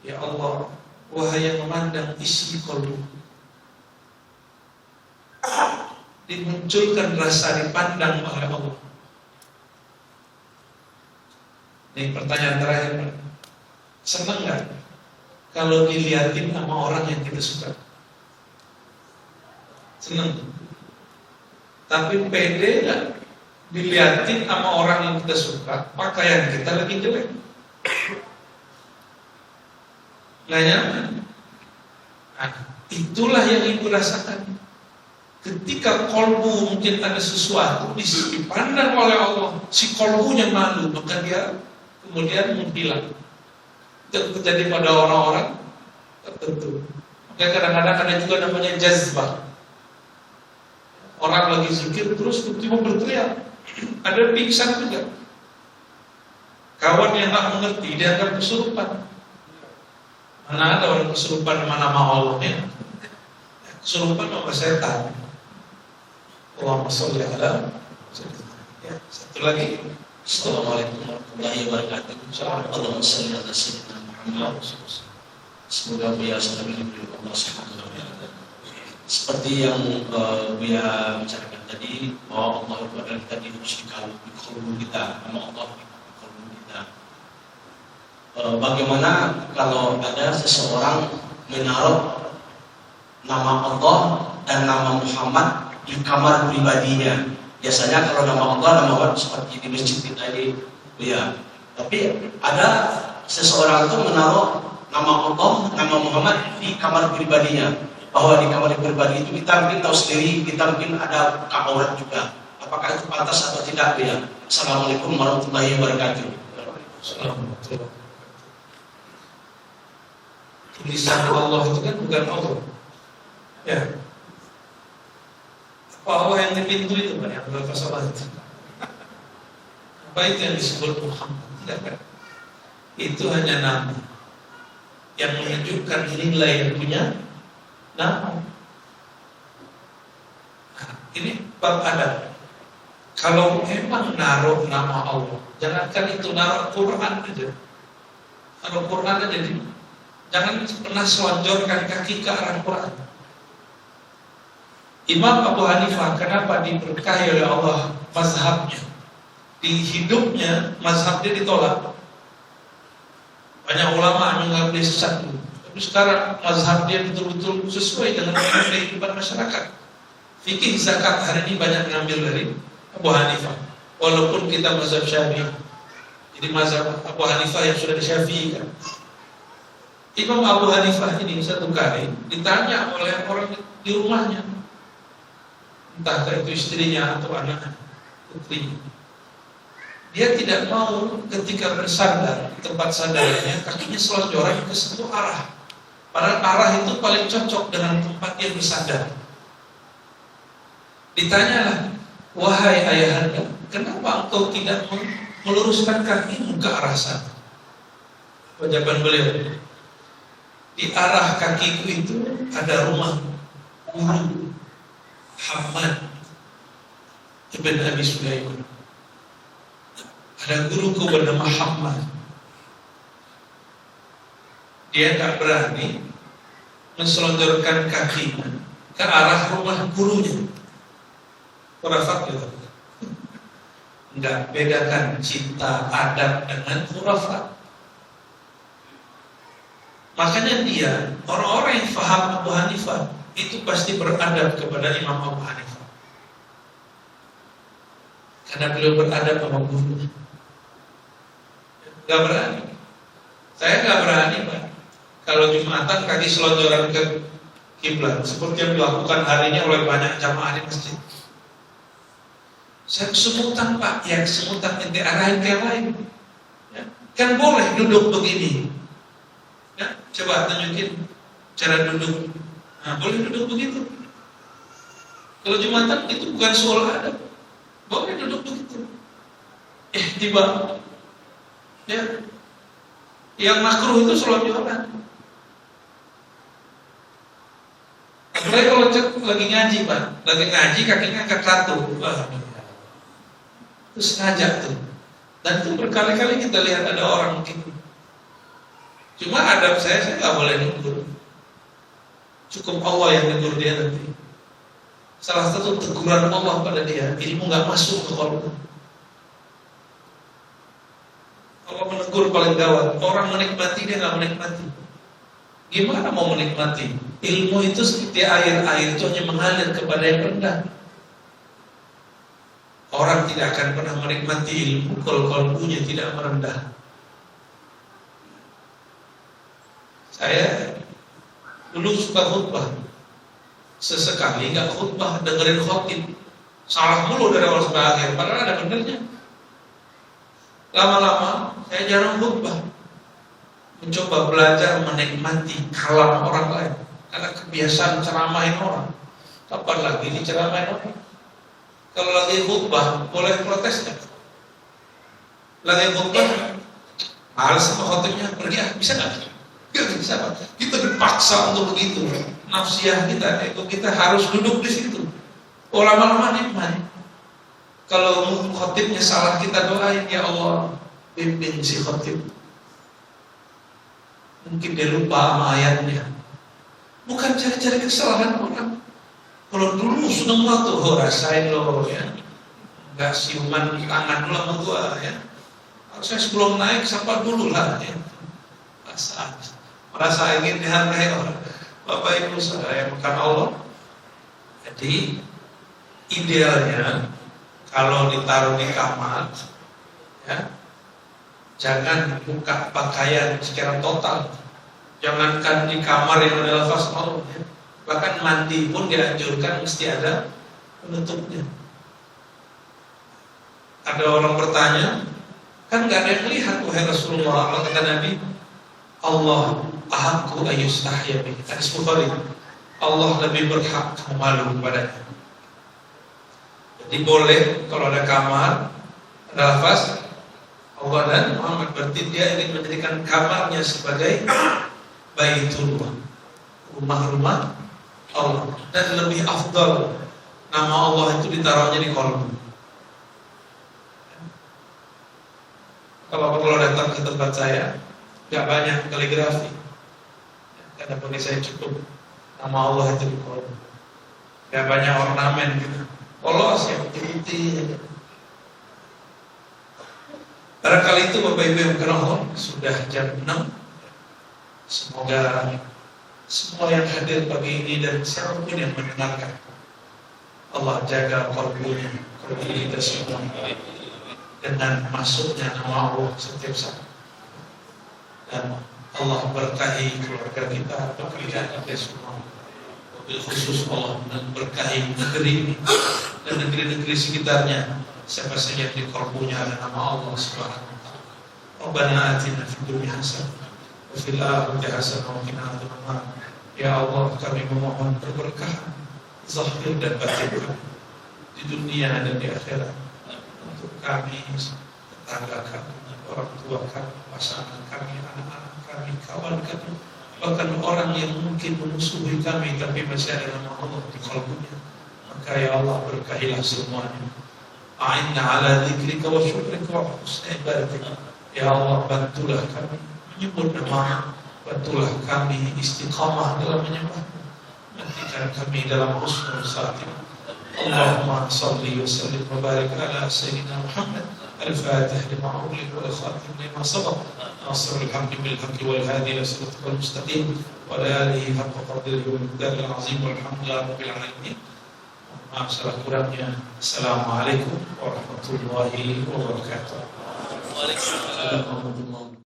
Ya Allah, wahai yang memandang isi kalbu, dimunculkan rasa dipandang oleh Allah. Ini pertanyaan terakhir. Senang nggak kalau dilihatin sama orang yang kita suka? Senang. Tapi pede nggak dilihatin sama orang yang kita suka, pakaian kita lagi jelek? Nggak nyaman. Nah, itulah yang ibu rasakan. Ketika kolbu mungkin ada sesuatu dipandang oleh Allah, si kolbunya malu, maka dia kemudian menghilang. Itu terjadi pada orang-orang tertentu. Maka kadang-kadang ada juga namanya jazbah. Orang lagi zikir terus tiba-tiba berteriak. Ada pingsan juga. Kawan yang tak mengerti dianggap kesurupan. Mana ada orang kesurupan nama Allahnya? Kesurupan nama setan. Allahumma sholli ala. Ya, satu lagi. Assalamualaikum warahmatullahi wabarakatuh. Allahumma sholli ala sayyidina Muhammad. Semoga Buya sudah diberi Allah Subhanahu wa taala. Seperti yang Buya bicarakan tadi, bahwa Allah itu adalah kita di kalbu kita, nama Allah di kalbu kita. Bagaimana kalau ada seseorang menaruh nama Allah dan nama Muhammad di kamar pribadinya? Biasanya kalau nama Allah, nama Muhammad seperti di masjid kita ini, ya. Tapi ada seseorang itu menaruh nama Allah, nama Muhammad di kamar pribadinya. Bahwa di kamar pribadi itu kita mungkin tahu sendiri, kita mungkin ada buka aurat juga. Apakah itu pantas atau tidak, ya? Assalamualaikum warahmatullahi wabarakatuh. Assalamualaikum. Tulisan Allah itu kan bukan Allah. Ya. Apa Allah yang di pintu itu, Pak? Yang berapa salat? Apa itu yang disebut Muhammad? Tidak kan? Itu hanya nama yang menunjukkan nilai yang punya nama. Nah, ini bab adab. Kalau memang naruh nama Allah, jangankan itu naruh Quran aja. Naruh Quran aja, jangan pernah selonjorkan kaki ke arah Quran. Imam Abu Hanifah, kenapa diberkahi oleh Allah mazhabnya? Di hidupnya mazhabnya ditolak. Banyak ulama menganggap dia sesat. Tapi sekarang mazhab dia betul-betul sesuai dengan kehidupan masyarakat. Fikih zakat hari ini banyak mengambil dari Abu Hanifah. Walaupun kita mazhab Syafi'i. Jadi mazhab Abu Hanifah yang sudah disyafi'ikan. Imam Abu Hanifah ini satu kali ditanya oleh orang di rumahnya, entah itu istrinya atau anaknya, putrinya. Dia tidak mau ketika bersandar di tempat sandarannya kakinya selonjoran ke satu arah. Padahal arah itu paling cocok dengan tempat dia bersandar. Ditanyalah, wahai ayahanda, kenapa engkau tidak meluruskan kakimu ke arah sana? Jawaban beliau, di arah kakiku itu ada rumah guru Hamad ibn Abi Sulaiman. Ada guruku bernama Hamad. Dia tak berani menselonjorkan kakinya ke arah rumah gurunya. Khurafat gitu. Enggak bedakan cinta adab dengan khurafat. Makanya dia, orang-orang yang faham Abu Hanifah itu pasti beradab kepada Imam Abu Hanifah. Karena beliau beradab sama gurunya. Gak berani. Saya gak berani, Pak. Kalau Jumatan kaki selonjoran ke kiblat, seperti yang dilakukan harinya oleh banyak jamaah di masjid. Saya kesemutan, Pak. Ya kesemutan ente arahin ke yang lain. Ya. Kan boleh duduk begini. Ya, coba tunjukin cara duduk. Nah, boleh duduk begitu. Kalau Jumatan itu bukan soal adab, boleh duduk begitu. Tiba, ya, yang makruh itu sholat Jumat. Apalagi kalau lagi ngaji, Pak, lagi ngaji kakinya angkat satu, itu sengaja tuh. Dan itu berkali-kali kita lihat ada orang begitu. Cuma adab saya nggak boleh negur. Cukup Allah yang negur dia nanti. Salah satu teguran Allah pada dia, ilmu nggak masuk ke kolbu. Allah menegur paling gawat. Orang menikmati, dia nggak menikmati. Gimana mau menikmati? Ilmu itu seperti air. Air itu hanya mengalir kepada yang rendah. Orang tidak akan pernah menikmati ilmu kalau kolbunya tidak merendah. Saya dulu suka khutbah. Sesekali nggak khutbah, dengerin khotib. Salah mulu dari awal sampai akhir, padahal ada benernya. Lama-lama saya jarang khutbah. Mencoba belajar menikmati kalam orang lain. Karena kebiasaan ceramahin orang. Kapan lagi diceramahin orang? Kalau lagi khutbah, boleh protes nggak? Lagi khutbah, males sama khotibnya, pergi bisa nggak? Gak bisa, Pak. Kita dipaksa untuk begitu. Nafsiyah kita, ego kita harus duduk di situ. Lama-lama nikmat. Kalau khotibnya salah, kita doain, ya Allah, bimbing si khotib. Mungkin dia lupa sama ayatnya. Bukan cari-cari kesalahan orang. Kalau dulu sudah waktu, rasain lo ya. Gak siuman tangan dulu sama gua ya. Harusnya sebelum naik sapa dulu lah ya. Merasa ingin dihargai orang. Bapak Ibu saya bukan Allah. Jadi idealnya kalau ditaruh di kamar, ya, jangan buka pakaian secara total. Jangankan di kamar yang ada lafaz Allah, ya. Bahkan mandi pun dianjurkan mesti ada penutupnya. Ada orang bertanya, kan nggak ada yang melihat wahai Rasulullah. Allah kata Nabi, Allah ahaqqu ayyustahya bihi. Hadis Bukhari. Allah lebih berhak malu kepadanya. Jadi boleh kalau ada kamar, ada lafaz Allah dan Muhammad, berarti dia ingin menjadikan kamarnya sebagai Baitullah, rumah-rumah Allah. Dan lebih afdal nama Allah itu ditaruhnya di kolom. Kalau datang ke tempat saya, gak banyak kaligrafi, karena bagi saya cukup nama Allah itu di kolom. Gak banyak ornamen gitu. Polos yang putih-putih. Barangkali itu Bapak Ibu yang berkenan, sudah jam 6. Semoga semua yang hadir pagi ini dan siapapun yang mendengarkan, Allah jaga kalbunya, kalbu kita semua dengan masuknya nama Allah setiap saat. Dan Allah berkahi keluarga kita, pekerjaan kita semua. Wabil khusus Allah berkahi negeri ini dan negeri-negeri sekitarnya. Siapa saja di kalbunya ada nama Allah Subhanahu wa taala. Rabbana atina fid dunya hasanah wa fil akhirati hasanah wa qina adzabannar. Ya Allah, kami memohon keberkahan zahir dan batin di dunia dan di akhirat untuk kami, tetangga kami, orang tua kami, pasangan kami, anak-anak kami, kawan kami, bahkan orang yang mungkin memusuhi kami tapi masih ada nama Allah di kalbunya. Maka ya Allah, berkahilah semuanya. A'inna ala dzikrika wa syukrika wa husni ibadatika. Ya Allah, bantulah kami menyebut nama, bantulah kami istiqamah dalam menyembah, matikan kami dalam husnul khatimah. Allahumma salli wa sallim wa barik ala sayyidina Muhammad al-fatih lima ughliqa wal khatim lima sabaq nasrul haqqi bil haqqi wal hadi ila siratal mustaqim wa ala alihi haqqa qadrihi wa miqdaril azim walhamdulillahi rabbil alamin. Maaf salah kurangnya. Assalamualaikum warahmatullahi wabarakatuh. Waalaikumsalam.